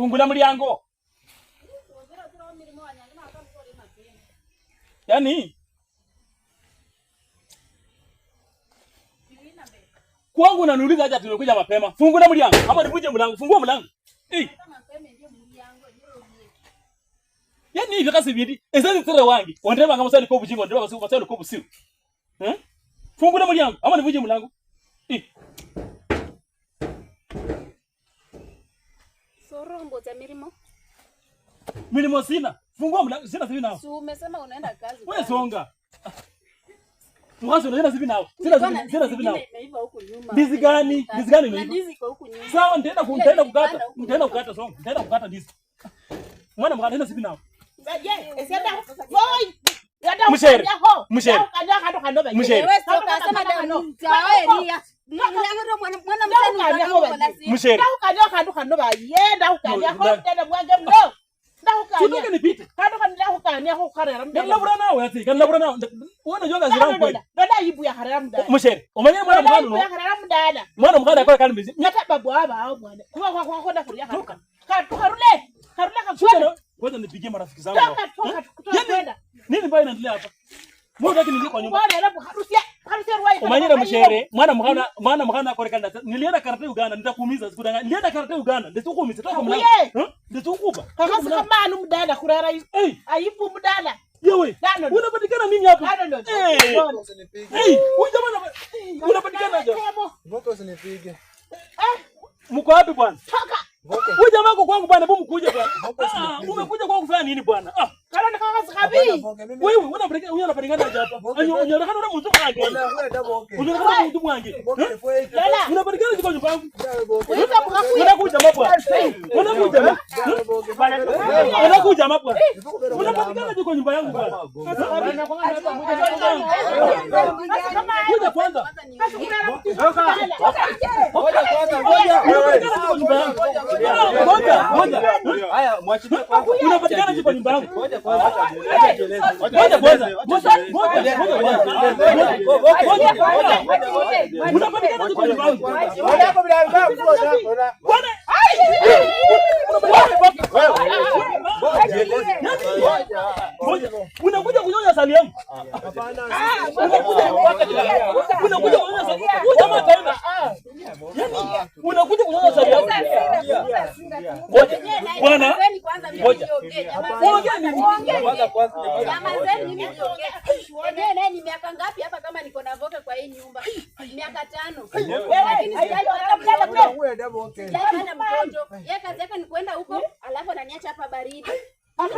Fungula mlango. Yaani kwangu unaniuliza aje tulikuja mapema. Fungula mlango. Ama nivuje mlango. Fungua mlango. Yaani hivi kasi vidi. Ezani tsere wangi. Ondeba kama sasa ko bujingo, ondeba kama sasa ko busiu. Fungula mlango. Ama nivuje mlango. Sorombo za milimo. Milimo sina. Fungua mlango. Sina sivi nao. Si umesema unaenda kazi. Wewe songa. Mwanzo unaenda sivi nao. Sina sivi nao. Naiva huko nyuma. Ndizi gani? Ndizi gani na ndizi iko huko nyuma. Sawa, nitaenda kukata. Nitaenda kukata songa. Nitaenda kukata ndizi. Mwana mkana sivi nao. Mshere. Mshere. Mshere. Wewe soka sema ndio mtaweria. Mwana mtani Mshere. Sitoke nipite. Labura nao yati. Kan labura nao. Wana jonga zira kweli. Mshere. Umanye mwana mkana no. Mwana mkana kwa kani bizi. Nyata babu aba au mwana. Kwa na kulia haraka. Karule Sasa ngoja nipigie marafiki zangu. Toka. Nini mbaya inaendelea hapa? Mbona unataka niingie kwa nyumba? Bwana alafu harusi ruwai. Umanyira Mshere, mwana mkana kwa kanda. Nilienda karate Uganda, nitakuumiza sikudanga. Nilienda karate Uganda, nditukuumiza toka mlango. Nditukuba. Kama kama anu mdada kurara. Aibu mdada. Yewe. Unapatikana nini hapa? Huyu jamaa unapatikana aje? Voka usinipige. Mko wapi bwana? Toka. Huyu jamaa wako kwangu bwana, hebu mkuje bwana. Umekuja kwangu kufanya nini bwana? Kana kama sikabi. Wewe unapatikana aje hapa? Unaonekana una mtu mwanje. Unaonekana mtu mwanje. Unapatikana kwa nyumba yangu. Unakuja mapwa. Unakuja mapwa. Unapatikana kwa nyumba yangu bwana. Kuja kwanza. Haya, mwachilie kwanza. Unapatikana kwa nyumba yangu. Ngoja kwanza. Unapatikana kwa nyumba yangu. Unakuja kunyonya sali yangu. Unakuja kunyonya sali. Jamaa kaenda. Unakuja kunyonya sali yangu. Bwana. Ngoja. Ongea nini? Jamani, ni miaka ngapi hapa kama niko na voka kwa hii nyumba? Miaka 5. Lakini sijana mtoto. Yeye kazi yake ni kwenda huko, alafu ananiacha hapa baridi. Wewe